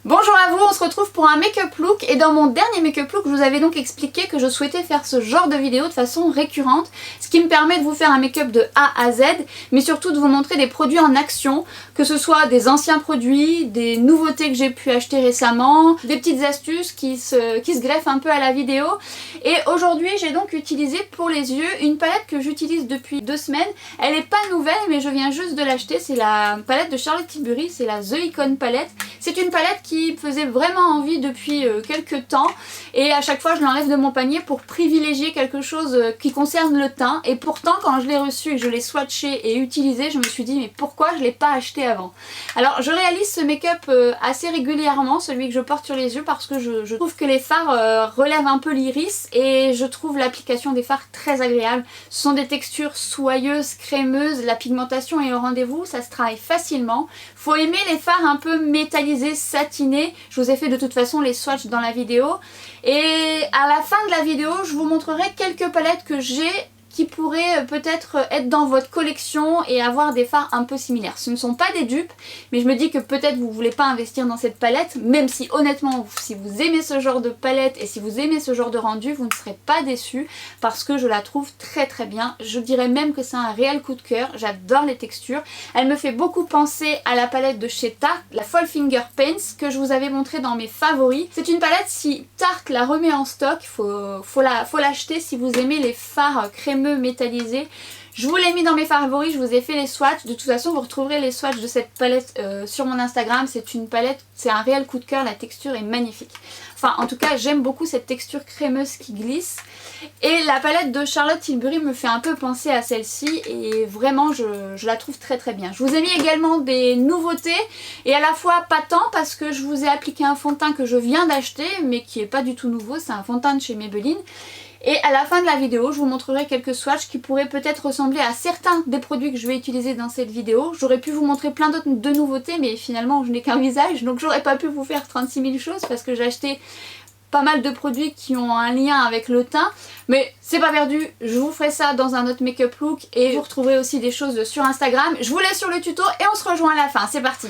Bonjour à vous, on se retrouve pour un make-up look et dans mon dernier make-up look je vous avais donc expliqué que je souhaitais faire ce genre de vidéo de façon récurrente, ce qui me permet de vous faire un make-up de A à Z, mais surtout de vous montrer des produits en action, que ce soit des anciens produits, des nouveautés que j'ai pu acheter récemment, des petites astuces qui se greffent un peu à la vidéo. Et aujourd'hui j'ai donc utilisé pour les yeux une palette que j'utilise depuis 2 semaines. Elle n'est pas nouvelle mais je viens juste de l'acheter, c'est la palette de Charlotte Tilbury, c'est la The Icon palette. C'est une palette qui me faisait vraiment envie depuis quelques temps et à chaque fois je l'enlève de mon panier pour privilégier quelque chose qui concerne le teint, et pourtant quand je l'ai reçu et que je l'ai swatché et utilisé, je me suis dit mais pourquoi je ne l'ai pas acheté avant. Alors je réalise ce make-up assez régulièrement, celui que je porte sur les yeux, parce que je trouve que les fards relèvent un peu l'iris et je trouve l'application des fards très agréable. Ce sont des textures soyeuses, crémeuses, la pigmentation est au rendez-vous, ça se travaille facilement. Faut aimer les fards un peu métallisés, satinés. Je vous ai fait de toute façon les swatchs dans la vidéo. Et à la fin de la vidéo, je vous montrerai quelques palettes que j'ai qui pourraient peut-être être dans votre collection et avoir des fards un peu similaires. Ce ne sont pas des dupes, mais je me dis que peut-être vous ne voulez pas investir dans cette palette, même si honnêtement, si vous aimez ce genre de palette et si vous aimez ce genre de rendu, vous ne serez pas déçus parce que je la trouve très très bien. Je dirais même que c'est un réel coup de cœur, j'adore les textures. Elle me fait beaucoup penser à la palette de chez Tarte, la Fall Finger Paints, que je vous avais montré dans mes favoris. C'est une palette, si Tarte la remet en stock, faut l'acheter si vous aimez les fards crémeux métallisé. Je vous l'ai mis dans mes favoris, je vous ai fait les swatchs. De toute façon vous retrouverez les swatchs de cette palette sur mon Instagram. C'est une palette, c'est un réel coup de cœur, la texture est magnifique. Enfin en tout cas j'aime beaucoup cette texture crémeuse qui glisse. Et la palette de Charlotte Tilbury me fait un peu penser à celle-ci et vraiment je la trouve très très bien. Je vous ai mis également des nouveautés et à la fois pas tant parce que je vous ai appliqué un fond de teint que je viens d'acheter mais qui est pas du tout nouveau, c'est un fond de teint de chez Maybelline. Et à la fin de la vidéo, je vous montrerai quelques swatchs qui pourraient peut-être ressembler à certains des produits que je vais utiliser dans cette vidéo. J'aurais pu vous montrer plein d'autres de nouveautés, mais finalement je n'ai qu'un visage, donc j'aurais pas pu vous faire 36 000 choses parce que j'ai acheté pas mal de produits qui ont un lien avec le teint. Mais c'est pas perdu, je vous ferai ça dans un autre make-up look et vous retrouverez aussi des choses sur Instagram. Je vous laisse sur le tuto et on se rejoint à la fin, c'est parti.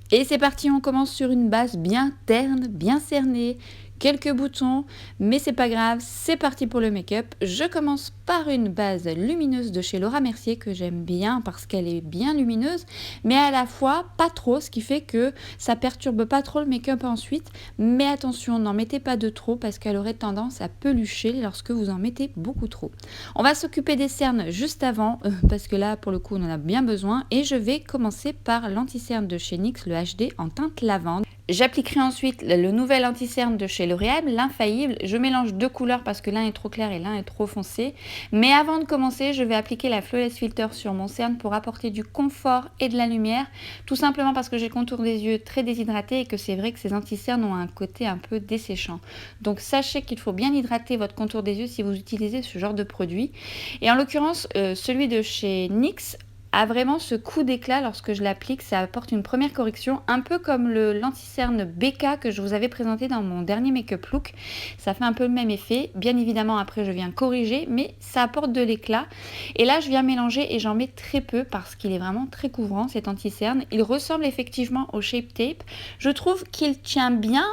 Et c'est parti, on commence sur une base bien terne, bien cernée. Quelques boutons, mais c'est pas grave, c'est parti pour le make-up. Je commence par une base lumineuse de chez Laura Mercier que j'aime bien parce qu'elle est bien lumineuse, mais à la fois pas trop, ce qui fait que ça perturbe pas trop le make-up ensuite. Mais attention, n'en mettez pas de trop parce qu'elle aurait tendance à pelucher lorsque vous en mettez beaucoup trop. On va s'occuper des cernes juste avant parce que là pour le coup on en a bien besoin, et je vais commencer par l'anti-cerne de chez NYX, le HD en teinte lavande. J'appliquerai ensuite le nouvel anti-cerne de chez L'Oréal, l'infaillible. Je mélange deux couleurs parce que l'un est trop clair et l'un est trop foncé. Mais avant de commencer, je vais appliquer la Flawless Filter sur mon cerne pour apporter du confort et de la lumière. Tout simplement parce que j'ai le contour des yeux très déshydraté et que c'est vrai que ces anti-cernes ont un côté un peu desséchant. Donc sachez qu'il faut bien hydrater votre contour des yeux si vous utilisez ce genre de produit. Et en l'occurrence, celui de chez NYX a vraiment ce coup d'éclat lorsque je l'applique, ça apporte une première correction, un peu comme l'anti-cerne BK que je vous avais présenté dans mon dernier make-up look. Ça fait un peu le même effet, bien évidemment après je viens corriger, mais ça apporte de l'éclat. Et là je viens mélanger et j'en mets très peu parce qu'il est vraiment très couvrant cet anti-cerne. Il ressemble effectivement au Shape Tape, je trouve qu'il tient bien,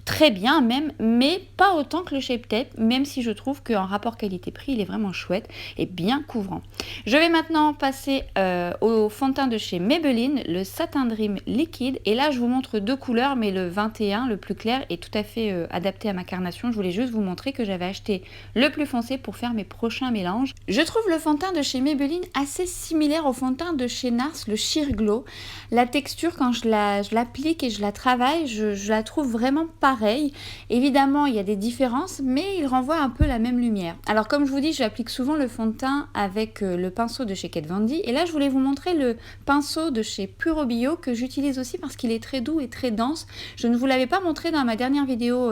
très bien même, mais pas autant que le Shape Tape, même si je trouve qu'en rapport qualité-prix il est vraiment chouette et bien couvrant. Je vais maintenant passer au fond de teint de chez Maybelline, le Satin Dream liquide, et là je vous montre deux couleurs, mais le 21, le plus clair, est tout à fait adapté à ma carnation. Je voulais juste vous montrer que j'avais acheté le plus foncé pour faire mes prochains mélanges. Je trouve le fond de teint de chez Maybelline assez similaire au fond de teint de chez NARS, le Sheer Glow. La texture, quand je l'applique et je la travaille, je la trouve vraiment pareil. Évidemment il y a des différences, mais il renvoie un peu la même lumière. Alors comme je vous dis, j'applique souvent le fond de teint avec le pinceau de chez Kat Von D, et là je voulais vous montrer le pinceau de chez Puro Bio que j'utilise aussi parce qu'il est très doux et très dense. Je ne vous l'avais pas montré dans ma dernière vidéo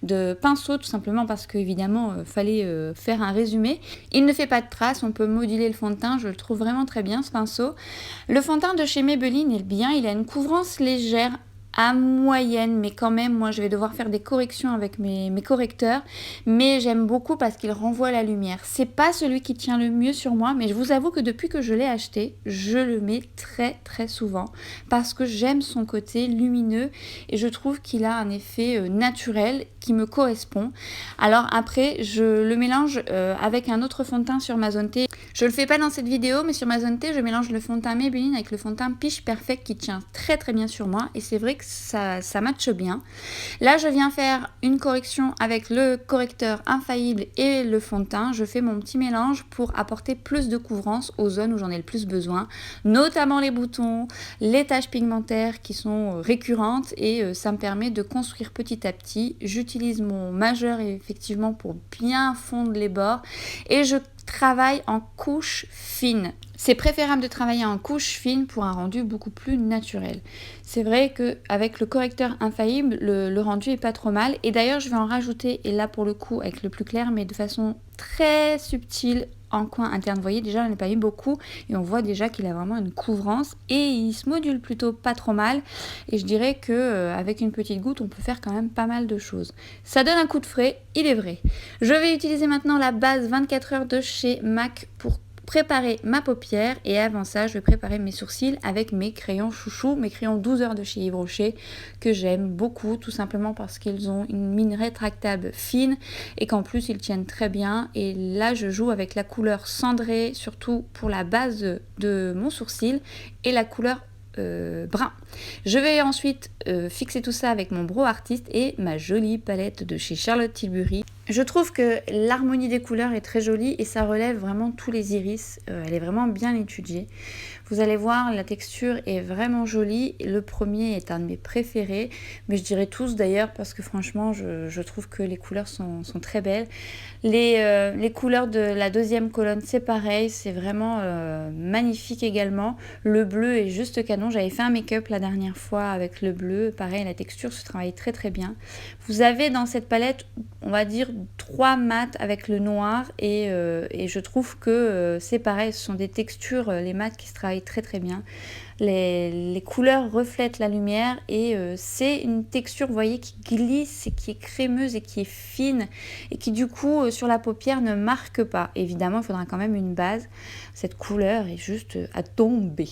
de pinceau, tout simplement parce qu'évidemment fallait faire un résumé. Il ne fait pas de traces, on peut moduler le fond de teint, je le trouve vraiment très bien ce pinceau. Le fond de teint de chez Maybelline est bien, il a une couvrance légère, à moyenne, mais quand même, moi je vais devoir faire des corrections avec mes correcteurs, mais j'aime beaucoup parce qu'il renvoie la lumière. C'est pas celui qui tient le mieux sur moi, mais je vous avoue que depuis que je l'ai acheté, je le mets très souvent parce que j'aime son côté lumineux et je trouve qu'il a un effet naturel qui me correspond. Alors après, je le mélange avec un autre fond de teint sur ma zone T. Je le fais pas dans cette vidéo, mais sur ma zone T, je mélange le fond de teint Maybelline avec le fond de teint Pitch Perfect qui tient très bien sur moi et c'est vrai que ça matche bien. Là, je viens faire une correction avec le correcteur infaillible et le fond de teint. Je fais mon petit mélange pour apporter plus de couvrance aux zones où j'en ai le plus besoin, notamment les boutons, les taches pigmentaires qui sont récurrentes et ça me permet de construire petit à petit. J'utilise mon majeur effectivement pour bien fondre les bords et je travaille en couche fine. C'est préférable de travailler en couche fine pour un rendu beaucoup plus naturel. C'est vrai qu'avec le correcteur infaillible, le rendu est pas trop mal. Et d'ailleurs, je vais en rajouter, et là pour le coup avec le plus clair, mais de façon très subtile en coin interne. Vous voyez, déjà, j'en ai pas eu beaucoup et on voit déjà qu'il a vraiment une couvrance et il se module plutôt pas trop mal. Et je dirais qu'avec une petite goutte, on peut faire quand même pas mal de choses. Ça donne un coup de frais, il est vrai. Je vais utiliser maintenant la base 24 heures de chez MAC pour préparer ma paupière et avant ça je vais préparer mes sourcils avec mes crayons chouchou, mes crayons 12 heures de chez Yves Rocher que j'aime beaucoup tout simplement parce qu'ils ont une mine rétractable fine et qu'en plus ils tiennent très bien et là je joue avec la couleur cendrée surtout pour la base de mon sourcil et la couleur brun. Je vais ensuite fixer tout ça avec mon Brow Artist et ma jolie palette de chez Charlotte Tilbury. Je trouve que l'harmonie des couleurs est très jolie et ça relève vraiment tous les iris. Elle est vraiment bien étudiée. Vous allez voir, la texture est vraiment jolie. Le premier est un de mes préférés, mais je dirais tous d'ailleurs parce que franchement, je trouve que les couleurs sont très belles. Les couleurs de la deuxième colonne, c'est pareil, c'est vraiment magnifique également. Le bleu est juste canon. J'avais fait un make-up la dernière fois avec le bleu. Pareil, la texture se travaille très bien. Vous avez dans cette palette, on va dire, 3 mats avec le noir et je trouve que c'est pareil, ce sont des textures, les mats qui se travaillent très bien. Les couleurs reflètent la lumière et c'est une texture, vous voyez, qui glisse et qui est crémeuse et qui est fine et qui du coup sur la paupière ne marque pas. Évidemment, il faudra quand même une base. Cette couleur est juste à tomber.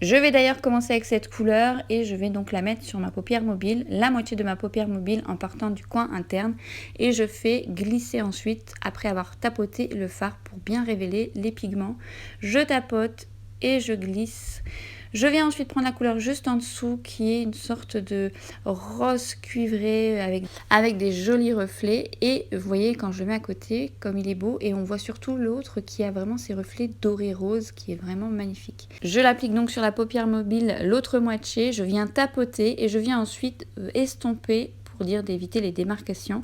Je vais d'ailleurs commencer avec cette couleur et je vais donc la mettre sur ma paupière mobile, la moitié de ma paupière mobile en partant du coin interne et je fais glisser ensuite après avoir tapoté le fard pour bien révéler les pigments. Je tapote et je glisse. Je viens ensuite prendre la couleur juste en dessous qui est une sorte de rose cuivré avec des jolis reflets et vous voyez quand je le mets à côté comme il est beau et on voit surtout l'autre qui a vraiment ces reflets dorés roses qui est vraiment magnifique. Je l'applique donc sur la paupière mobile l'autre moitié, je viens tapoter et je viens ensuite estomper pour dire d'éviter les démarcations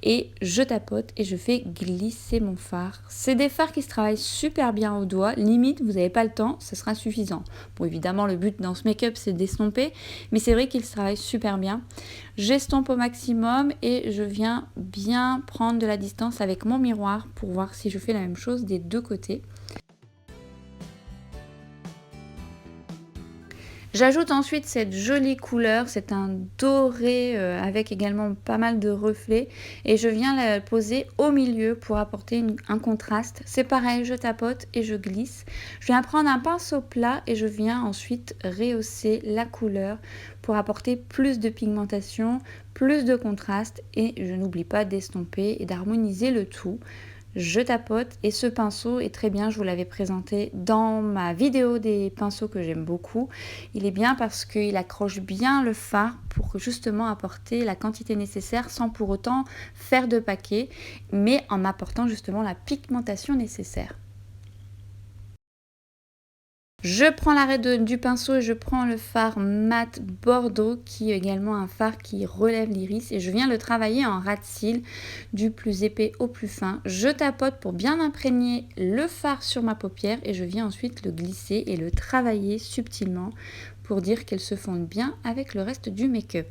et je tapote et je fais glisser mon fard. C'est des fards qui se travaillent super bien au doigt, limite vous n'avez pas le temps, ça sera suffisant. Bon évidemment le but dans ce make-up c'est d'estomper, mais c'est vrai qu'il se travaille super bien. J'estompe au maximum et je viens bien prendre de la distance avec mon miroir pour voir si je fais la même chose des deux côtés. J'ajoute ensuite cette jolie couleur, c'est un doré avec également pas mal de reflets et je viens la poser au milieu pour apporter un contraste. C'est pareil, je tapote et je glisse. Je viens prendre un pinceau plat et je viens ensuite rehausser la couleur pour apporter plus de pigmentation, plus de contraste et je n'oublie pas d'estomper et d'harmoniser le tout. Je tapote et ce pinceau est très bien, je vous l'avais présenté dans ma vidéo des pinceaux que j'aime beaucoup. Il est bien parce qu'il accroche bien le fard pour justement apporter la quantité nécessaire sans pour autant faire de paquet, mais en apportant justement la pigmentation nécessaire. Je prends l'arrêt du pinceau et je prends le fard mat Bordeaux qui est également un fard qui relève l'iris et je viens le travailler en ras de cils du plus épais au plus fin. Je tapote pour bien imprégner le fard sur ma paupière et je viens ensuite le glisser et le travailler subtilement pour dire qu'elle se fonde bien avec le reste du make-up.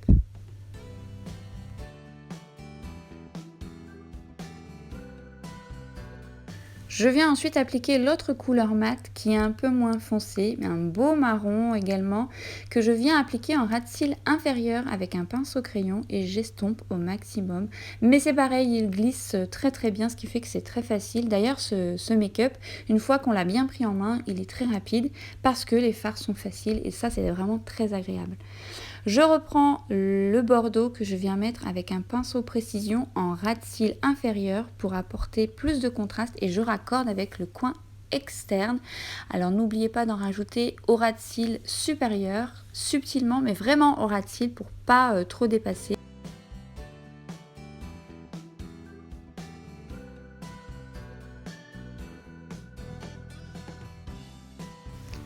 Je viens ensuite appliquer l'autre couleur mat qui est un peu moins foncé, mais un beau marron également, que je viens appliquer en ras de cils inférieur avec un pinceau crayon et j'estompe au maximum. Mais c'est pareil, il glisse très très bien, ce qui fait que c'est très facile. D'ailleurs, ce make-up, une fois qu'on l'a bien pris en main, il est très rapide parce que les fards sont faciles et ça, c'est vraiment très agréable. Je reprends le bordeaux que je viens mettre avec un pinceau précision en ras de cils inférieur pour apporter plus de contraste et je raccorde avec le coin externe. Alors n'oubliez pas d'en rajouter au ras de cils supérieur, subtilement mais vraiment au ras de cils pour pas trop dépasser.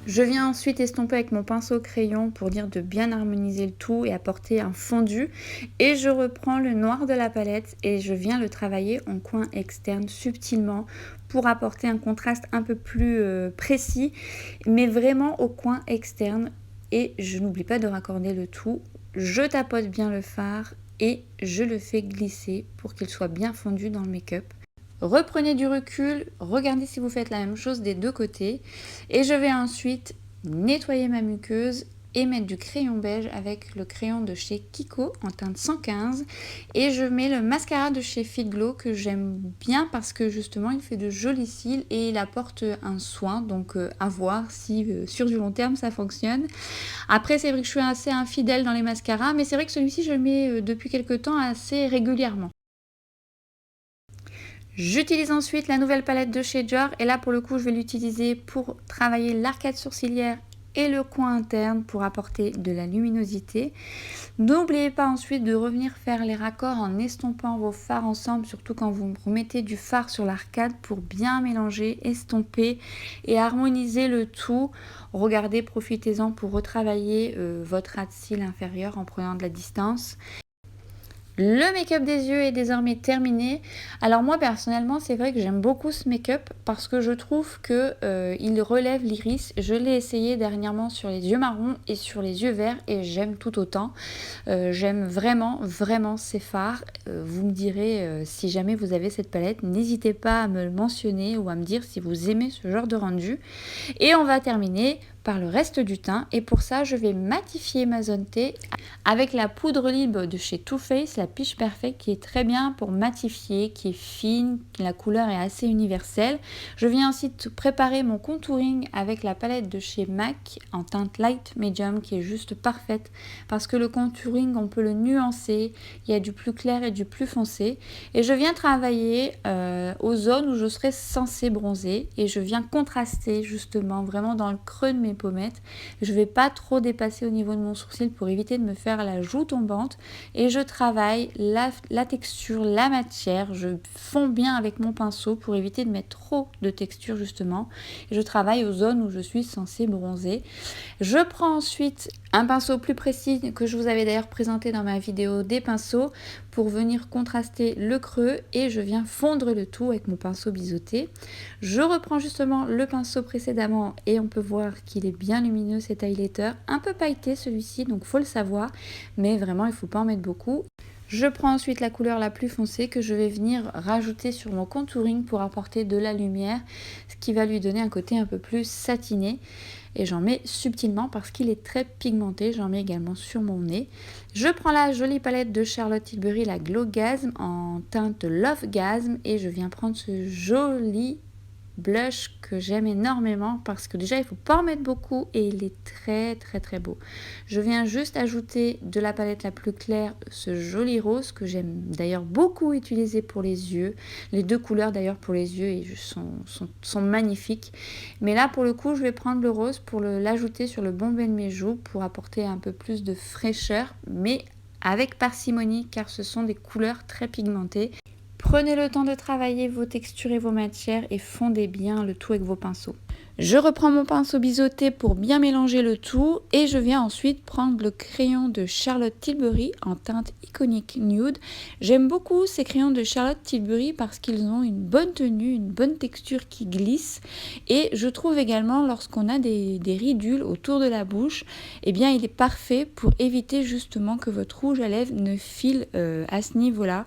Je viens ensuite estomper avec mon pinceau crayon pour dire de bien harmoniser le tout et apporter un fondu. Et je reprends le noir de la palette et je viens le travailler en coin externe subtilement pour apporter un contraste un peu plus précis, mais vraiment au coin externe. Et je n'oublie pas de raccorder le tout. Je tapote bien le fard et je le fais glisser pour qu'il soit bien fondu dans le make-up. Reprenez du recul, regardez si vous faites la même chose des deux côtés. Et je vais ensuite nettoyer ma muqueuse et mettre du crayon beige avec le crayon de chez Kiko en teinte 115. Et je mets le mascara de chez Fit Glow que j'aime bien parce que justement il fait de jolis cils et il apporte un soin. Donc à voir si sur du long terme ça fonctionne. Après c'est vrai que je suis assez infidèle dans les mascaras, mais c'est vrai que celui-ci je le mets depuis quelques temps assez régulièrement. J'utilise ensuite la nouvelle palette de chez Dior et là pour le coup je vais l'utiliser pour travailler l'arcade sourcilière et le coin interne pour apporter de la luminosité. N'oubliez pas ensuite de revenir faire les raccords en estompant vos fards ensemble, surtout quand vous remettez du fard sur l'arcade pour bien mélanger, estomper et harmoniser le tout. Regardez, profitez-en pour retravailler votre ras de cils inférieur en prenant de la distance. Le make-up des yeux est désormais terminé. Alors moi personnellement c'est vrai que j'aime beaucoup ce make-up parce que je trouve que il relève l'iris. Je l'ai essayé dernièrement sur les yeux marrons et sur les yeux verts et j'aime tout autant. J'aime vraiment ces fards. Vous me direz si jamais vous avez cette palette, n'hésitez pas à me le mentionner ou à me dire si vous aimez ce genre de rendu. Et on va terminer par le reste du teint et pour ça je vais matifier ma zone T avec la poudre libre de chez Too Faced, la Peach Perfect, qui est très bien pour matifier, qui est fine, la couleur est assez universelle. Je viens ensuite préparer mon contouring avec la palette de chez MAC en teinte light medium qui est juste parfaite parce que le contouring on peut le nuancer, il y a du plus clair et du plus foncé et je viens travailler aux zones où je serais censée bronzer et je viens contraster justement vraiment dans le creux de mes pommettes. Je ne vais pas trop dépasser au niveau de mon sourcil pour éviter de me faire la joue tombante et je travaille la texture, la matière, je fonds bien avec mon pinceau pour éviter de mettre trop de texture justement et je travaille aux zones où je suis censée bronzer. Je prends ensuite un pinceau plus précis que je vous avais d'ailleurs présenté dans ma vidéo des pinceaux pour venir contraster le creux et je viens fondre le tout avec mon pinceau biseauté. Je reprends justement le pinceau précédemment et on peut voir qu'il est bien lumineux cet highlighter, un peu pailleté celui-ci donc faut le savoir mais vraiment il ne faut pas en mettre beaucoup. Je prends ensuite la couleur la plus foncée que je vais venir rajouter sur mon contouring pour apporter de la lumière, ce qui va lui donner un côté un peu plus satiné. Et j'en mets subtilement parce qu'il est très pigmenté, j'en mets également sur mon nez. Je prends la jolie palette de Charlotte Tilbury, la Glow Gasm en teinte Love Gasm et je viens prendre ce joli blush que j'aime énormément parce que déjà il ne faut pas en mettre beaucoup et il est très beau. Je viens juste ajouter de la palette la plus claire ce joli rose que j'aime d'ailleurs beaucoup utiliser pour les yeux. Les deux couleurs d'ailleurs pour les yeux sont magnifiques. Mais là pour le coup je vais prendre le rose pour l'ajouter sur le bombé de mes joues pour apporter un peu plus de fraîcheur mais avec parcimonie car ce sont des couleurs très pigmentées. Prenez le temps de travailler vos textures et vos matières et fondez bien le tout avec vos pinceaux. Je reprends mon pinceau biseauté pour bien mélanger le tout et je viens ensuite prendre le crayon de Charlotte Tilbury en teinte Iconic Nude. J'aime beaucoup ces crayons de Charlotte Tilbury parce qu'ils ont une bonne tenue, une bonne texture qui glisse, et je trouve également lorsqu'on a des ridules autour de la bouche, eh bien il est parfait pour éviter justement que votre rouge à lèvres ne file à ce niveau-là.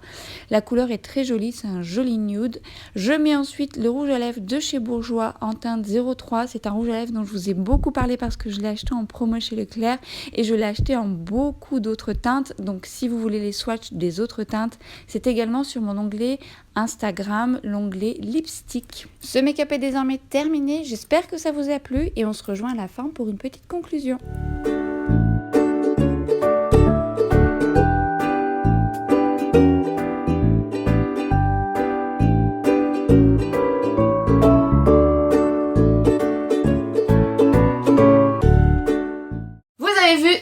La couleur est très jolie, c'est un joli nude. Je mets ensuite le rouge à lèvres de chez Bourjois en teinte 03. C'est un rouge à lèvres dont je vous ai beaucoup parlé parce que je l'ai acheté en promo chez Leclerc et je l'ai acheté en beaucoup d'autres teintes. Donc si vous voulez les swatchs des autres teintes, c'est également sur mon onglet Instagram, l'onglet lipstick. Ce make-up est désormais terminé. J'espère que ça vous a plu et on se rejoint à la fin pour une petite conclusion.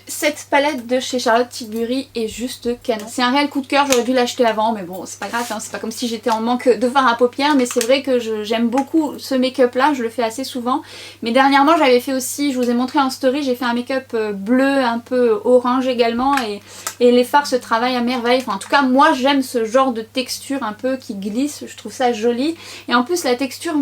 Cette palette de chez Charlotte Tilbury est juste canon. C'est un réel coup de cœur, j'aurais dû l'acheter avant, mais bon, c'est pas grave, hein, c'est pas comme si j'étais en manque de fard à paupières, mais c'est vrai que j'aime beaucoup ce make-up là, je le fais assez souvent. Mais dernièrement, j'avais fait aussi, je vous ai montré en story, j'ai fait un make-up bleu, un peu orange également, et les fards se travaillent à merveille. Enfin, en tout cas, moi j'aime ce genre de texture un peu qui glisse, je trouve ça joli. Et en plus, la texture...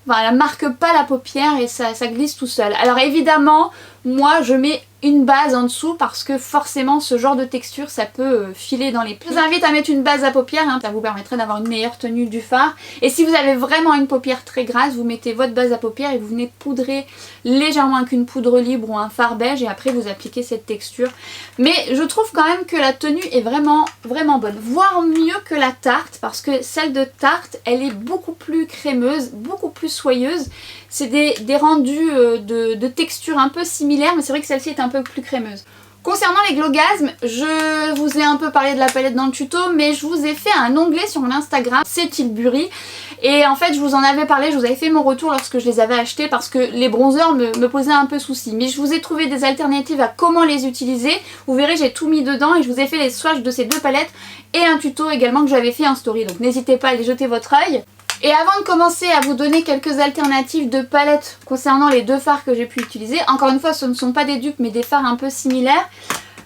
Enfin, elle marque pas la paupière et ça glisse tout seul. Alors évidemment, moi je mets une base en dessous parce que forcément ce genre de texture ça peut filer dans les plis. Je vous invite à mettre une base à paupières, hein, ça vous permettrait d'avoir une meilleure tenue du fard. Et si vous avez vraiment une paupière très grasse, vous mettez votre base à paupières et vous venez poudrer légèrement avec une poudre libre ou un fard beige et après vous appliquez cette texture. Mais je trouve quand même que la tenue est vraiment bonne, voire mieux que la Tarte parce que celle de Tarte elle est beaucoup plus crémeuse, beaucoup plus soyeuse. C'est des rendus de texture un peu similaires, mais c'est vrai que celle-ci est un peu plus crémeuse. Concernant les Glowgasm, je vous ai un peu parlé de la palette dans le tuto, mais je vous ai fait un onglet sur mon Instagram, c'est Tilbury. Et en fait je vous en avais parlé, je vous avais fait mon retour lorsque je les avais achetés parce que les bronzers me posaient un peu souci. Mais je vous ai trouvé des alternatives à comment les utiliser. Vous verrez, j'ai tout mis dedans et je vous ai fait les swatchs de ces deux palettes et un tuto également que j'avais fait en story. Donc n'hésitez pas à aller jeter votre œil. Et avant de commencer à vous donner quelques alternatives de palettes concernant les deux fards que j'ai pu utiliser, encore une fois ce ne sont pas des dupes mais des fards un peu similaires,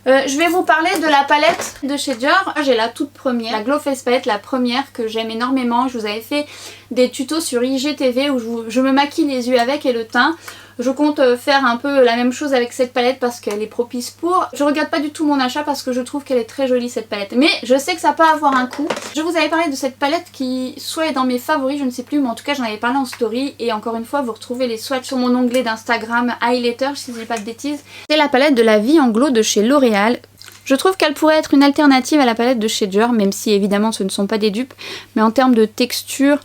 je vais vous parler de la palette de chez Dior. J'ai la toute première, la Glow Face Palette, la première que j'aime énormément. Je vous avais fait des tutos sur IGTV où je me maquille les yeux avec et le teint. Je compte faire un peu la même chose avec cette palette parce qu'elle est propice pour. Je regrette pas du tout mon achat parce que je trouve qu'elle est très jolie cette palette. Mais je sais que ça peut avoir un coût. Je vous avais parlé de cette palette qui soit est dans mes favoris, je ne sais plus, mais en tout cas j'en avais parlé en story. Et encore une fois vous retrouvez les swatchs sur mon onglet d'Instagram Highlighter si je dis pas de bêtises. C'est la palette de la Vie en Glow de chez L'Oréal. Je trouve qu'elle pourrait être une alternative à la palette de chez Dior, même si évidemment ce ne sont pas des dupes. Mais en termes de texture,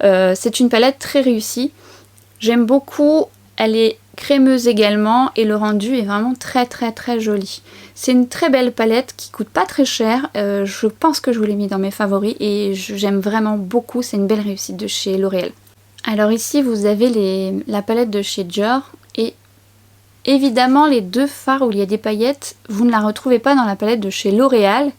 c'est une palette très réussie. J'aime beaucoup. Elle est crémeuse également et le rendu est vraiment très joli. C'est une très belle palette qui coûte pas très cher. Je pense que je vous l'ai mis dans mes favoris et j'aime vraiment beaucoup. C'est une belle réussite de chez L'Oréal. Alors ici vous avez la palette de chez Dior et évidemment les deux fards où il y a des paillettes, vous ne la retrouvez pas dans la palette de chez L'Oréal.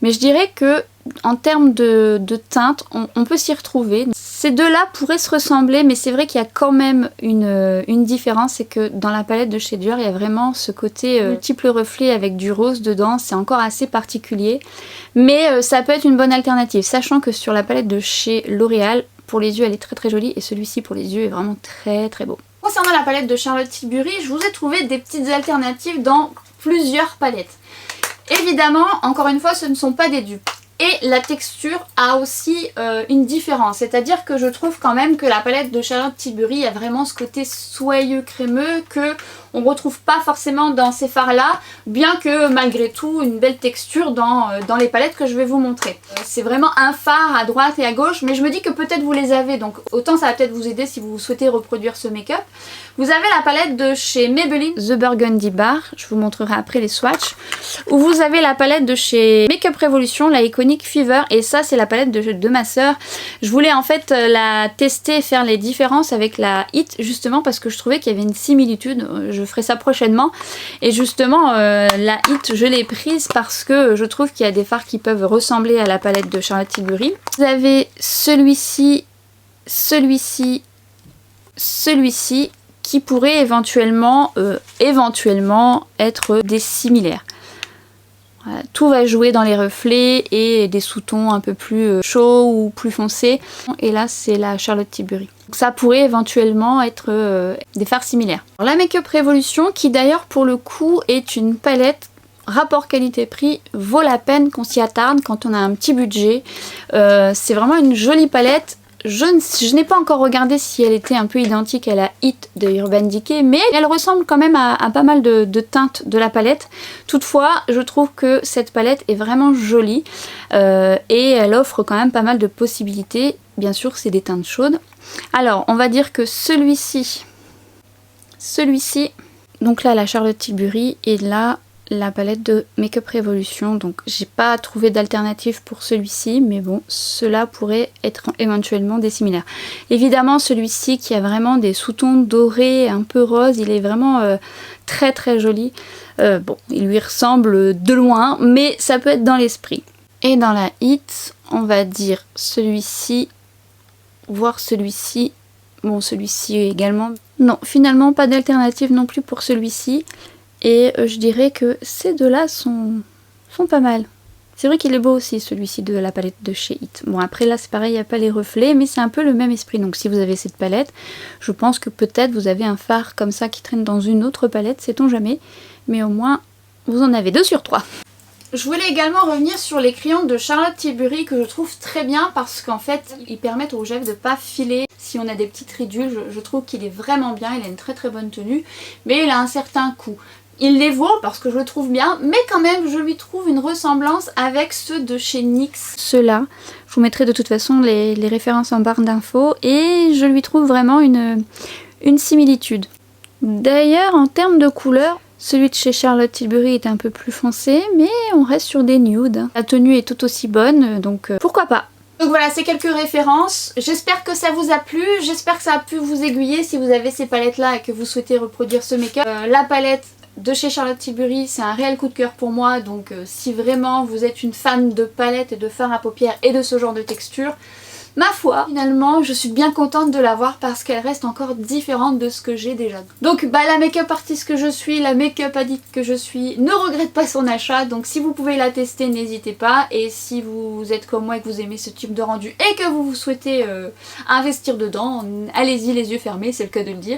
Mais je dirais que en termes de teinte, on peut s'y retrouver. Ces deux-là pourraient se ressembler, mais c'est vrai qu'il y a quand même une différence, c'est que dans la palette de chez Dior, il y a vraiment ce côté multiple reflets avec du rose dedans, c'est encore assez particulier. Mais ça peut être une bonne alternative, sachant que sur la palette de chez L'Oréal, pour les yeux elle est très jolie, et celui-ci pour les yeux est vraiment très beau. Concernant la palette de Charlotte Tilbury, je vous ai trouvé des petites alternatives dans plusieurs palettes. Évidemment, encore une fois, ce ne sont pas des dupes. Et la texture a aussi une différence, c'est-à-dire que je trouve quand même que la palette de Charlotte Tilbury a vraiment ce côté soyeux crémeux que on retrouve pas forcément dans ces fards là, bien que malgré tout une belle texture dans les palettes que je vais vous montrer. C'est vraiment un fard à droite et à gauche, mais je me dis que peut-être vous les avez, donc autant ça va peut-être vous aider si vous souhaitez reproduire ce make-up. Vous avez la palette de chez Maybelline The Burgundy Bar, je vous montrerai après les swatchs, où vous avez la palette de chez Make Up Revolution, la Iconic Fever, et ça c'est la palette de ma soeur. Je voulais en fait la tester et faire les différences avec la Hit, justement parce que je trouvais qu'il y avait une similitude. Je ferai ça prochainement, et justement la Hit je l'ai prise parce que je trouve qu'il y a des fards qui peuvent ressembler à la palette de Charlotte Tilbury. Vous avez celui-ci celui-ci qui pourrait éventuellement être des similaires. Voilà, tout va jouer dans les reflets et des sous-tons un peu plus chauds ou plus foncés. Et là c'est la Charlotte Tilbury. Donc ça pourrait éventuellement être des fards similaires. Alors, la Makeup Revolution qui d'ailleurs pour le coup est une palette rapport qualité-prix, vaut la peine qu'on s'y attarde quand on a un petit budget. C'est vraiment une jolie palette. Je n'ai pas encore regardé si elle était un peu identique à la Hit de Urban Decay, mais elle ressemble quand même à pas mal de teintes de la palette. Toutefois, je trouve que cette palette est vraiment jolie et elle offre quand même pas mal de possibilités. Bien sûr, c'est des teintes chaudes. Alors, on va dire que celui-ci, donc là la Charlotte Tilbury et là la palette de Makeup Revolution, donc j'ai pas trouvé d'alternative pour celui-ci, mais bon, cela pourrait être éventuellement des similaires. Évidemment celui-ci qui a vraiment des sous-tons dorés, un peu rose, il est vraiment très très joli. Bon, il lui ressemble de loin, mais ça peut être dans l'esprit. Et dans la Hit, on va dire celui-ci, voire celui-ci. Bon, celui-ci également. Non, finalement pas d'alternative non plus pour celui-ci. Et je dirais que ces deux-là sont pas mal. C'est vrai qu'il est beau aussi celui-ci de la palette de chez Hit. Bon après là c'est pareil, il n'y a pas les reflets, mais c'est un peu le même esprit. Donc si vous avez cette palette, je pense que peut-être vous avez un fard comme ça qui traîne dans une autre palette, sait-on jamais. Mais au moins vous en avez 2 sur 3. Je voulais également revenir sur les crayons de Charlotte Tilbury que je trouve très bien parce qu'en fait ils permettent au rouge à lèvres de pas filer si on a des petites ridules. Je trouve qu'il est vraiment bien, il a une très très bonne tenue, mais il a un certain coût. Il les vaut parce que je le trouve bien, mais quand même je lui trouve une ressemblance avec ceux de chez NYX. Ceux-là, je vous mettrai de toute façon les références en barre d'infos et je lui trouve vraiment une similitude. D'ailleurs en termes de couleur, celui de chez Charlotte Tilbury est un peu plus foncé, mais on reste sur des nudes. La tenue est tout aussi bonne, donc pourquoi pas. Donc voilà, c'est quelques références. J'espère que ça vous a plu, j'espère que ça a pu vous aiguiller si vous avez ces palettes-là et que vous souhaitez reproduire ce make-up. La palette de chez Charlotte Tilbury, c'est un réel coup de cœur pour moi, donc si vraiment vous êtes une fan de palettes et de fards à paupières et de ce genre de texture, ma foi, finalement, je suis bien contente de l'avoir parce qu'elle reste encore différente de ce que j'ai déjà. Donc la make-up artiste que je suis, la make-up addict que je suis, ne regrette pas son achat. Donc si vous pouvez la tester, n'hésitez pas. Et si vous êtes comme moi et que vous aimez ce type de rendu et que vous souhaitez investir dedans, allez-y les yeux fermés, c'est le cas de le dire.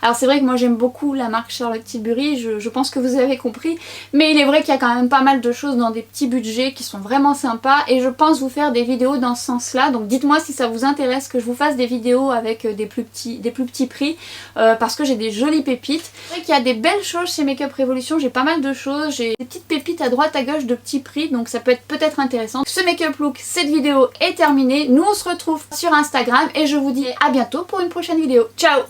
Alors c'est vrai que moi j'aime beaucoup la marque Charlotte Tilbury, je pense que vous avez compris, mais il est vrai qu'il y a quand même pas mal de choses dans des petits budgets qui sont vraiment sympas et je pense vous faire des vidéos dans ce sens-là, donc dites-moi si ça vous intéresse que je vous fasse des vidéos avec des plus petits prix parce que j'ai des jolies pépites. C'est vrai qu'il y a des belles choses chez Makeup Revolution, j'ai pas mal de choses, j'ai des petites pépites à droite à gauche de petits prix, donc ça peut être peut-être intéressant. Ce make-up look, cette vidéo est terminée, nous on se retrouve sur Instagram et je vous dis à bientôt pour une prochaine vidéo. Ciao!